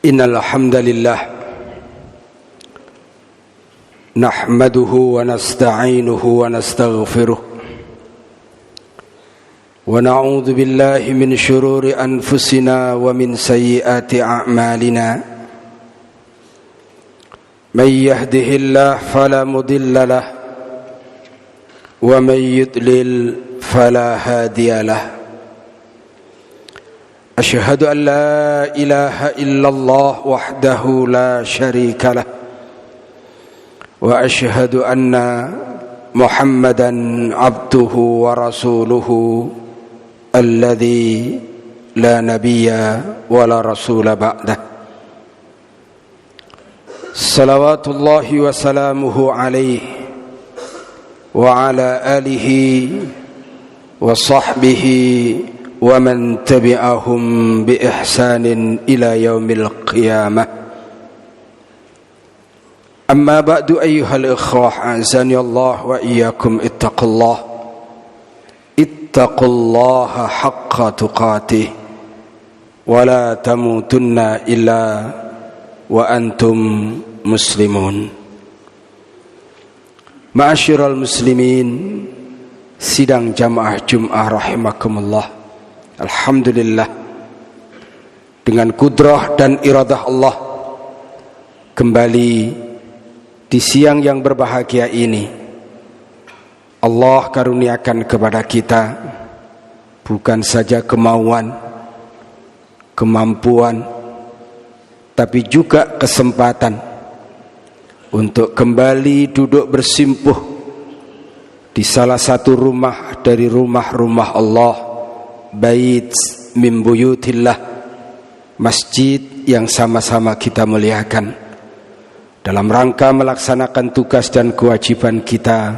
Innal hamdalillah nahmaduhu wa nasta'inuhu wa nastaghfiruh wa na'udzu billahi min shururi anfusina wa min sayyiati a'malina may yahdihillahu fala mudilla lahu wa may yudlil fala hadiya lahu. أشهد أن لا إله إلا الله وحده لا شريك له وأشهد أن محمدا عبده ورسوله الذي لا نبي ولا رسول بعده صلوات الله وسلامه عليه وعلى آله وصحبه ومن تبعهم بإحسان إلى يوم القيامة. أما بعد أيها الإخوة أعزني الله وإياكم اتقوا الله حق تقاته ولا تموتن إلا وأنتم مسلمون. Ma'asyiral muslimin, sidang jamaah Jum'ah rahimakumullah. Alhamdulillah, dengan kudrah dan iradah Allah, kembali di siang yang berbahagia ini Allah karuniakan kepada kita bukan saja kemauan, kemampuan, tapi juga kesempatan untuk kembali duduk bersimpuh di salah satu rumah dari rumah-rumah Allah, bait min buyutillah, masjid yang sama-sama kita muliakan dalam rangka melaksanakan tugas dan kewajiban kita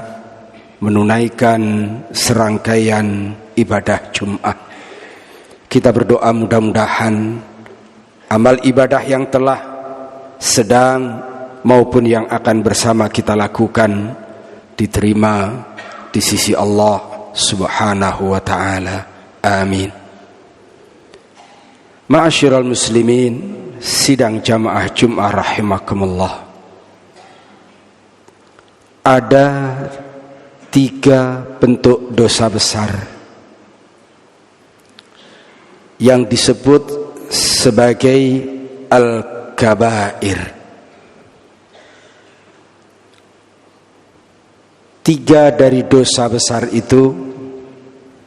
menunaikan serangkaian ibadah Jum'ah. Kita berdoa mudah-mudahan amal ibadah yang telah, sedang maupun yang akan bersama kita lakukan diterima di sisi Allah Subhanahu wa ta'ala. Amin. Ma'asyiral muslimin, sidang jamaah Jum'ah rahimakumullah. Ada 3 bentuk dosa besar yang disebut sebagai al-kabair. 3 dari dosa besar itu,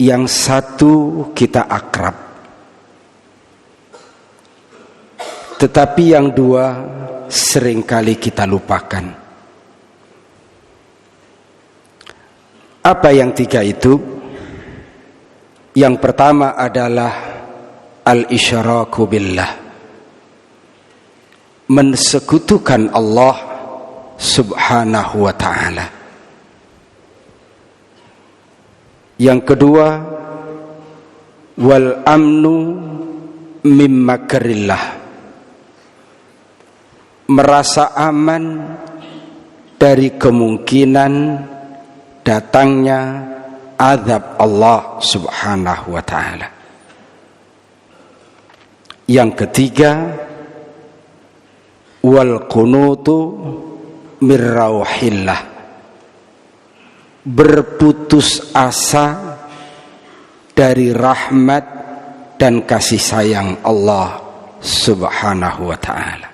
yang satu kita akrab, tetapi yang 2 seringkali kita lupakan. Apa yang 3 itu? Yang pertama adalah al-isyraku billah, mensekutukan Allah Subhanahu wa ta'ala. Yang kedua, wal amnu mim makrillah, merasa aman dari kemungkinan datangnya azab Allah Subhanahu wa ta'ala. Yang ketiga, wal qunutu mir rauhillah, berputus asa dari rahmat dan kasih sayang Allah Subhanahu wa ta'ala.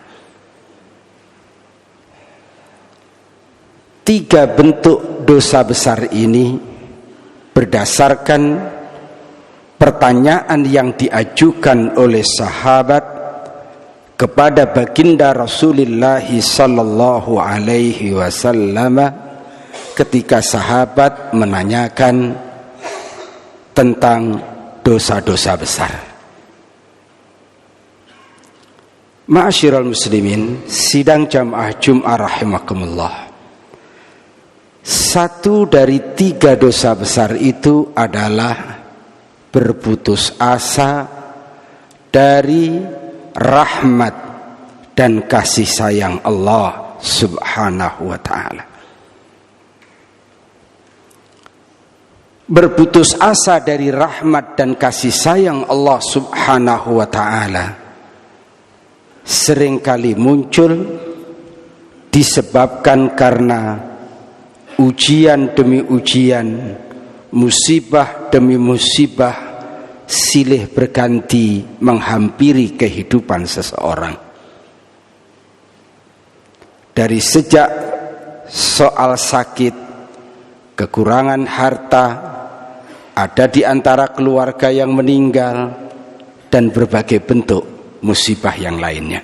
3 bentuk dosa besar ini berdasarkan pertanyaan yang diajukan oleh sahabat kepada baginda Rasulullah sallallahu alaihi wasallam ketika sahabat menanyakan tentang dosa-dosa besar. Ma'asyiral muslimin, sidang jamaah Jum'ah rahimakumullah. 1 dari 3 dosa besar itu adalah berputus asa dari rahmat dan kasih sayang Allah Subhanahu wa ta'ala. berputus asa dari rahmat dan kasih sayang Allah Subhanahu wa ta'ala seringkali muncul disebabkan karena ujian demi ujian, musibah demi musibah silih berganti menghampiri kehidupan seseorang. Dari sejak soal sakit, kekurangan harta, ada di antara keluarga yang meninggal, dan berbagai bentuk musibah yang lainnya.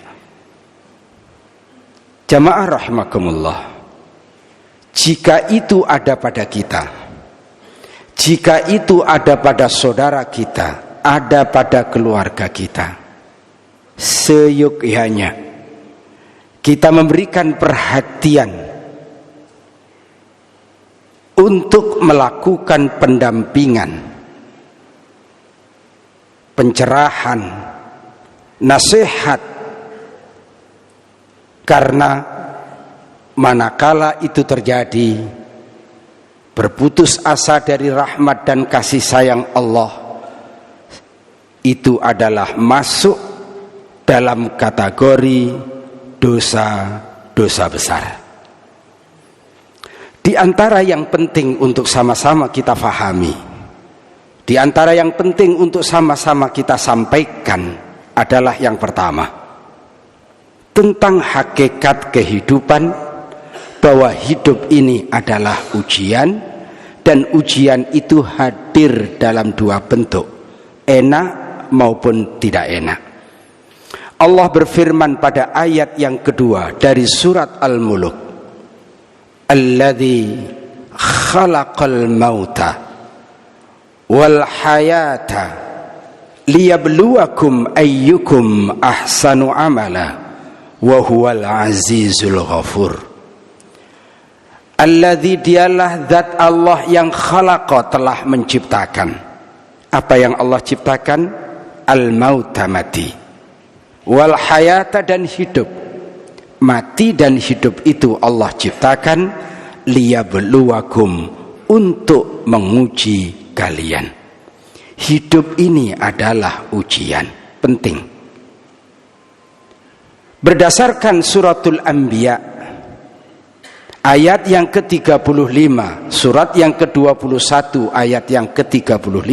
Jamaah rahimakumullah, jika itu ada pada kita, jika itu ada pada saudara kita, ada pada keluarga kita, seyogyanya kita memberikan perhatian untuk melakukan pendampingan, pencerahan, nasihat, karena manakala itu terjadi, berputus asa dari rahmat dan kasih sayang Allah, itu adalah masuk dalam kategori dosa-dosa besar. Di antara yang penting untuk sama-sama kita fahami, di antara yang penting untuk sama-sama kita sampaikan adalah yang pertama, tentang hakikat kehidupan, bahwa hidup ini adalah ujian, dan ujian itu hadir dalam dua bentuk, enak maupun tidak enak. Allah berfirman pada ayat yang kedua dari surat Al-Mulk, Alladzi khalaqal mauta wal hayata liyabluwakum ayyukum ahsanu amala wa huwal azizul ghafur. Alladzi, dialah zat Allah yang khalaqa, telah menciptakan. Apa yang Allah ciptakan? Al-mauta, mati, wal hayata, dan hidup. Mati dan hidup itu Allah ciptakan liyabluwakum, untuk menguji kalian. Hidup ini adalah ujian penting. Berdasarkan suratul Anbiya ayat yang ke-35, surat yang ke-21 ayat yang ke-35,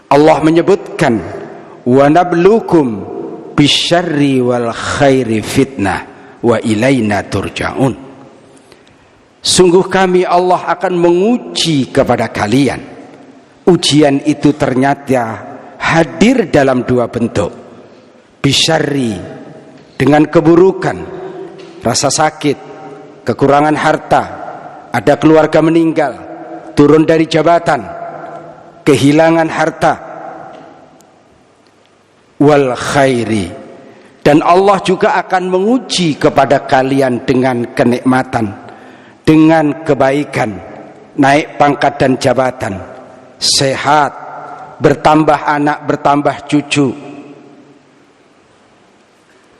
Allah menyebutkan, wa nablukum bisyarri wal khairi fitnah wa ilaina turja'un. Sungguh kami, Allah akan menguji kepada kalian. Ujian itu ternyata hadir dalam dua bentuk. Bisyarri, dengan keburukan, rasa sakit, kekurangan harta, ada keluarga meninggal, turun dari jabatan, kehilangan harta. Wal khairi, dan Allah juga akan menguji kepada kalian dengan kenikmatan, dengan kebaikan, naik pangkat dan jabatan, sehat, bertambah anak, bertambah cucu,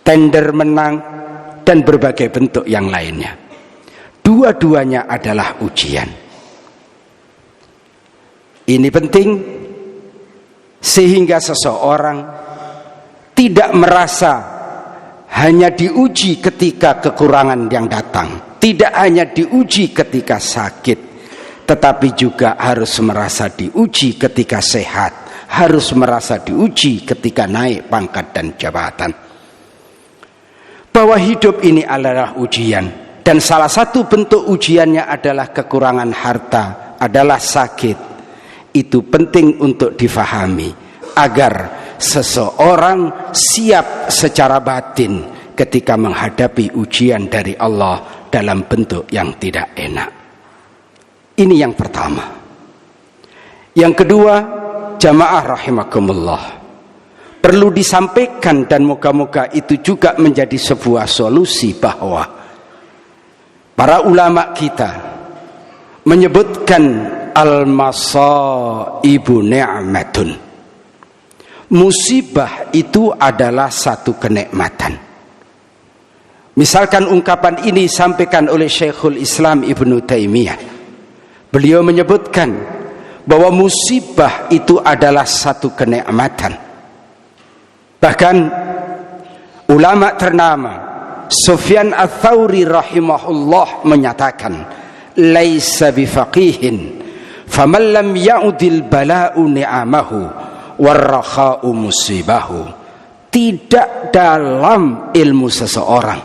tender menang, dan berbagai bentuk yang lainnya. Dua-duanya adalah ujian. Ini penting sehingga seseorang tidak merasa hanya diuji ketika kekurangan yang datang, tidak hanya diuji ketika sakit, tetapi juga harus merasa diuji ketika sehat, harus merasa diuji ketika naik pangkat dan jabatan. Bahwa hidup ini adalah ujian, dan salah satu bentuk ujiannya adalah kekurangan harta, adalah sakit. Itu penting untuk difahami agar seseorang siap secara batin ketika menghadapi ujian dari Allah dalam bentuk yang tidak enak. Ini yang pertama. Yang kedua, jamaah rahimakumullah, perlu disampaikan dan moga-moga itu juga menjadi sebuah solusi, bahwa para ulama kita menyebutkan al-masaibu ni'matun. Musibah itu adalah satu kenikmatan. Misalkan ungkapan ini disampaikan oleh Syekhul Islam Ibnu Taimiyah. Beliau menyebutkan bahwa musibah itu adalah satu kenikmatan. Bahkan Ulama ternama Sufyan Ats-Tsauri rahimahullah menyatakan, laisa bifaqihin faman lam ya'udil bala'u ni'amahu warrakha'u musibahu. Tidak dalam ilmu seseorang,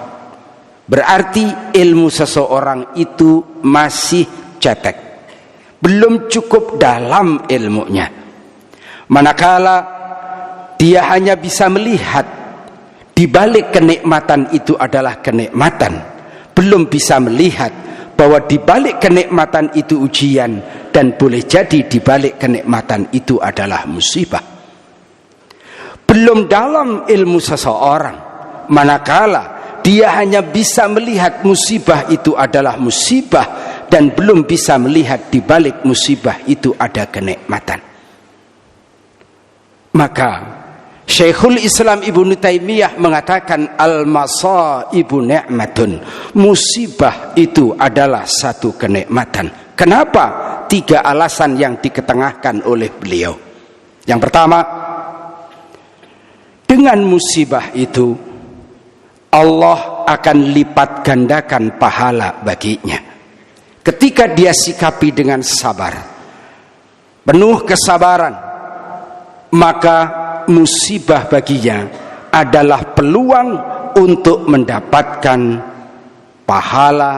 berarti ilmu seseorang itu masih cetek, belum cukup dalam ilmunya. Manakala dia hanya bisa melihat di balik kenikmatan itu adalah kenikmatan, belum bisa melihat bahwa di balik kenikmatan itu ujian, dan boleh jadi di balik kenikmatan itu adalah musibah. Belum dalam ilmu seseorang manakala dia hanya bisa melihat musibah itu adalah musibah, dan belum bisa melihat di balik musibah itu ada kenikmatan. Maka Syekhul Islam Ibnu Taimiyah mengatakan, al-masaibu ni'matun, musibah itu adalah satu kenikmatan. Kenapa? 3 alasan yang diketengahkan oleh beliau. Yang pertama, dengan musibah itu Allah akan lipat gandakan pahala baginya. Ketika dia sikapi dengan sabar, penuh kesabaran, maka musibah baginya adalah peluang untuk mendapatkan pahala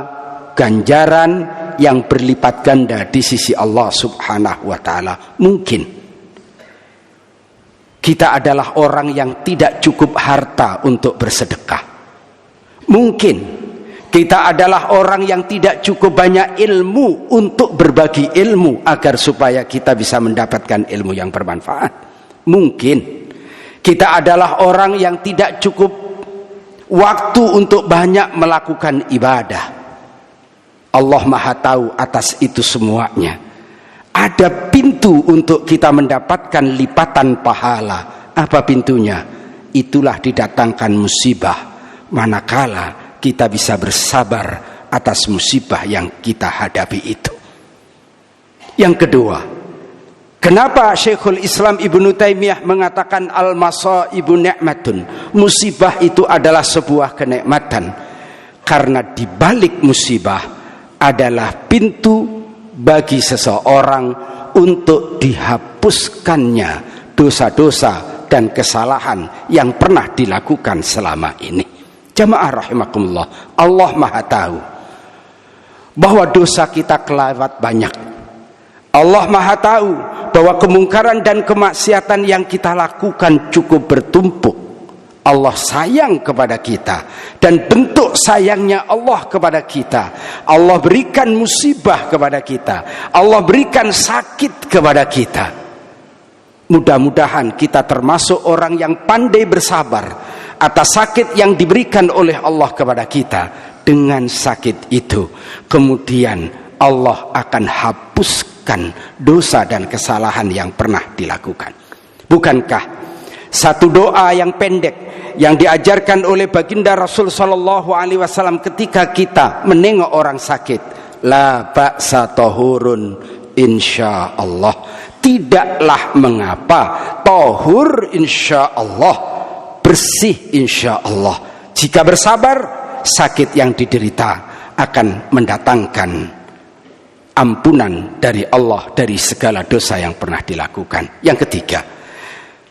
ganjaran yang berlipat ganda di sisi Allah Subhanahu wa taala. Mungkin kita adalah orang yang tidak cukup harta untuk bersedekah. Mungkin kita adalah orang yang tidak cukup banyak ilmu untuk berbagi ilmu agar supaya kita bisa mendapatkan ilmu yang bermanfaat. Mungkin kita adalah orang yang tidak cukup waktu untuk banyak melakukan ibadah. Allah Maha Tahu atas itu semuanya. Ada pintu untuk kita mendapatkan lipatan pahala. Apa pintunya? Itulah didatangkan musibah, manakala kita bisa bersabar atas musibah yang kita hadapi itu. Yang kedua, kenapa Syekhul Islam Ibnu Taimiyah mengatakan al-masaibu ni'matun? Musibah itu adalah sebuah kenikmatan. Karena di balik musibah adalah pintu bagi seseorang untuk dihapuskannya dosa-dosa dan kesalahan yang pernah dilakukan selama ini. Jamaah rahimakumullah, Allah Maha Tahu bahwa dosa kita kelewat banyak. Allah Maha Tahu bahwa kemungkaran dan kemaksiatan yang kita lakukan cukup bertumpuk. Allah sayang kepada kita, dan bentuk sayangnya Allah kepada kita, Allah berikan musibah kepada kita, Allah berikan sakit kepada kita. Mudah-mudahan kita termasuk orang yang pandai bersabar atas sakit yang diberikan oleh Allah kepada kita. Dengan sakit itu kemudian Allah akan hapuskan dosa dan kesalahan yang pernah dilakukan. Bukankah satu doa yang pendek yang diajarkan oleh baginda Rasul sallallahu alaihi wasallam ketika kita menengok orang sakit, la ba'sa tahurun insyaallah, tidaklah mengapa, tahur insyaallah, bersih insyaallah. Jika bersabar, sakit yang diderita akan mendatangkan ampunan dari Allah dari segala dosa yang pernah dilakukan. Yang ketiga,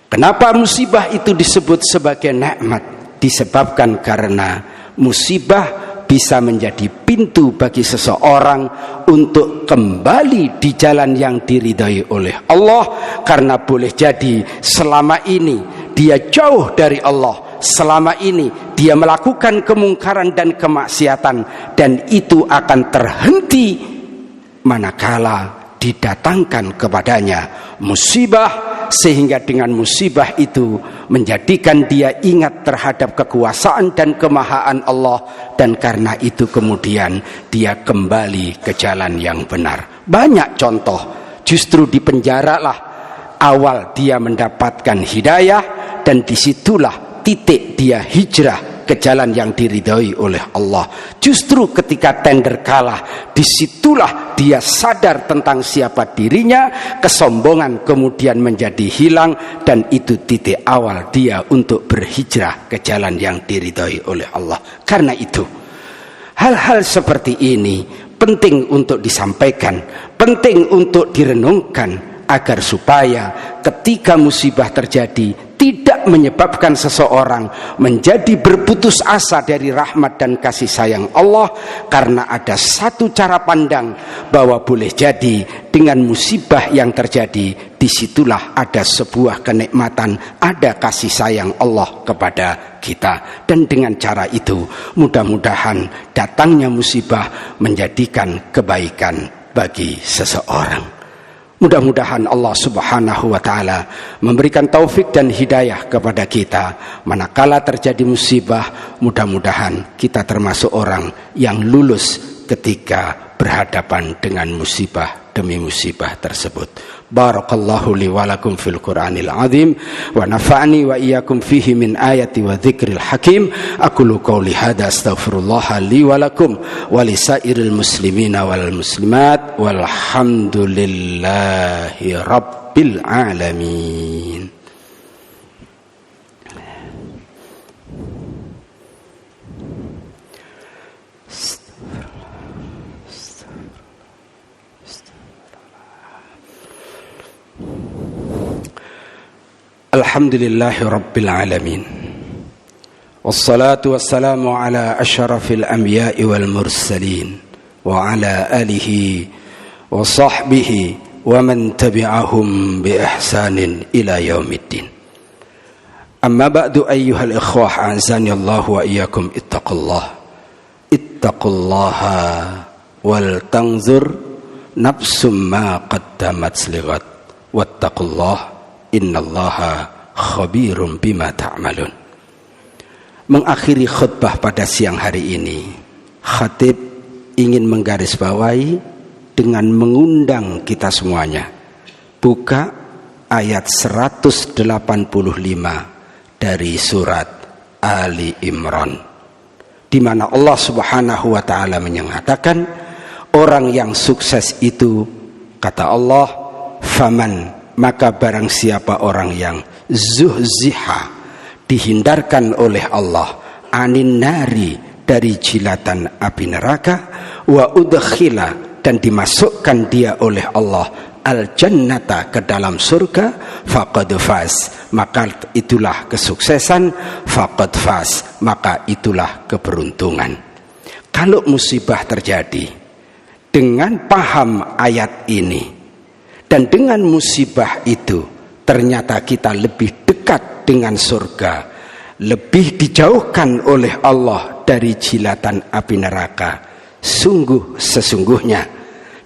kenapa musibah itu disebut sebagai nikmat? Disebabkan karena musibah bisa menjadi pintu bagi seseorang untuk kembali di jalan yang diridhai oleh Allah. Karena boleh jadi selama ini dia jauh dari Allah, selama ini dia melakukan kemungkaran dan kemaksiatan, dan itu akan terhenti manakala didatangkan kepadanya musibah, sehingga dengan musibah itu menjadikan dia ingat terhadap kekuasaan dan kemahaan Allah, dan karena itu kemudian dia kembali ke jalan yang benar. Banyak contoh, justru di penjaralah awal dia mendapatkan hidayah, dan disitulah titik dia hijrah ke jalan yang diridhoi oleh Allah. Justru ketika tender kalah, disitulah dia sadar tentang siapa dirinya, kesombongan kemudian menjadi hilang, dan itu titik awal dia untuk berhijrah ke jalan yang diridhoi oleh Allah. Karena itu, hal-hal seperti ini penting untuk disampaikan, penting untuk direnungkan, agar supaya ketika musibah terjadi tidak menyebabkan seseorang menjadi berputus asa dari rahmat dan kasih sayang Allah, karena ada satu cara pandang bahwa boleh jadi dengan musibah yang terjadi, disitulah ada sebuah kenikmatan, ada kasih sayang Allah kepada kita. Dan dengan cara itu mudah-mudahan datangnya musibah menjadikan kebaikan bagi seseorang. Mudah-mudahan Allah Subhanahu wa ta'ala memberikan taufik dan hidayah kepada kita. Manakala terjadi musibah, mudah-mudahan kita termasuk orang yang lulus ketika berhadapan dengan musibah demi musibah tersebut. Barakallahu li wa lakum fil Qur'anil azim wa nafa'ani wa iyyakum fihi min ayati wa dzikril hakim. Aqulu qouli hadza astaghfirullah li wa lakum wa li sairil muslimina wal muslimat walhamdulillahi rabbil alamin. Alhamdulillahi rabbil alamin. Wassalatu wassalamu ala asyrafil anbiya'i wal mursalin wa ala alihi wa sahbihi wa man tabi'ahum bi ihsanin ila yaumiddin. Amma ba'du ayyuhal ikhwah, a'azani Allah wa iyyakum, ittaqullaha wal tanzur nafsum ma qaddamat lighad wattaqullaha innallaha khabirum bima ta'malun. Mengakhiri khutbah pada siang hari ini, khatib ingin menggarisbawahi dengan mengundang kita semuanya buka ayat 185 dari surat Ali Imran, di mana Allah Subhanahu wa ta'ala menyatakan orang yang sukses itu, kata Allah, faman, maka barang siapa orang yang zuhziha, dihindarkan oleh Allah, anin nari, dari jilatan api neraka, wa udkhila, dan dimasukkan dia oleh Allah al jannata, ke dalam surga, faqad faz, maka itulah kesuksesan, faqad faz, maka itulah keberuntungan. Kalau musibah terjadi dengan paham ayat ini, dan dengan musibah itu ternyata kita lebih dekat dengan surga, lebih dijauhkan oleh Allah dari jilatan api neraka, sesungguhnya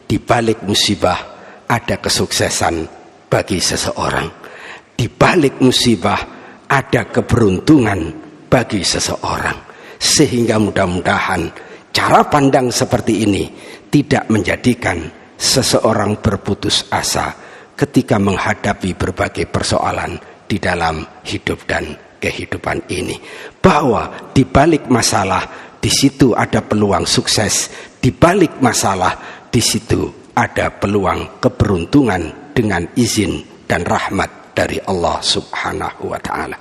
di balik musibah ada kesuksesan bagi seseorang. Di balik musibah ada keberuntungan bagi seseorang. Sehingga mudah-mudahan cara pandang seperti ini tidak menjadikan seseorang berputus asa ketika menghadapi berbagai persoalan di dalam hidup dan kehidupan ini. Bahwa di balik masalah, di situ ada peluang sukses. Di balik masalah, di situ ada peluang keberuntungan dengan izin dan rahmat dari Allah Subhanahu wa ta'ala.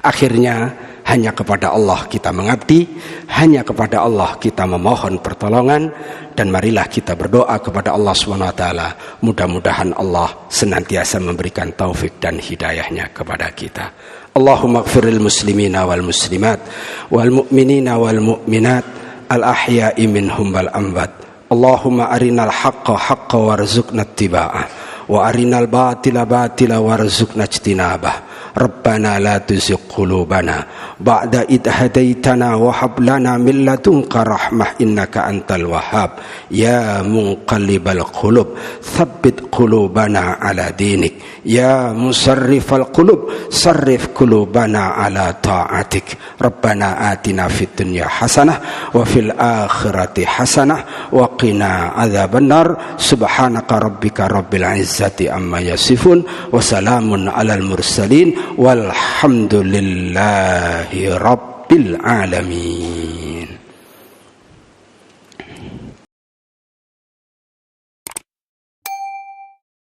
Akhirnya hanya kepada Allah kita mengabdi, hanya kepada Allah kita memohon pertolongan, dan marilah kita berdoa kepada Allah Subhanahu wa ta'ala. Mudah-mudahan Allah senantiasa memberikan taufik dan hidayahnya kepada kita. Allahumma ighfiril muslimina wal muslimat wal mu'minina wal mu'minat al ahya'i minhum wal amwat. Allahumma arinal haqqa haqqa warzuqna ittiba'ah wa arinal batila batila warzuqna ijtinabah. Rabbana la tuzigh qulubana ba'da idh hadaitana wa hab lana min ladunka rahmah innaka antal wahhab. Ya munqallibal qulub tsabbit qulubana ala dinik. Ya musarrifal qulub sarrif qulubana ala ta'atik. Rabbana atina fid dunya hasanah wa fil akhirati hasanah wa qina adzabannar. Subhanaka rabbika rabbil izzati amma yasifun wa salamun alal mursalin walhamdulillahi rabbil rabbil alamin.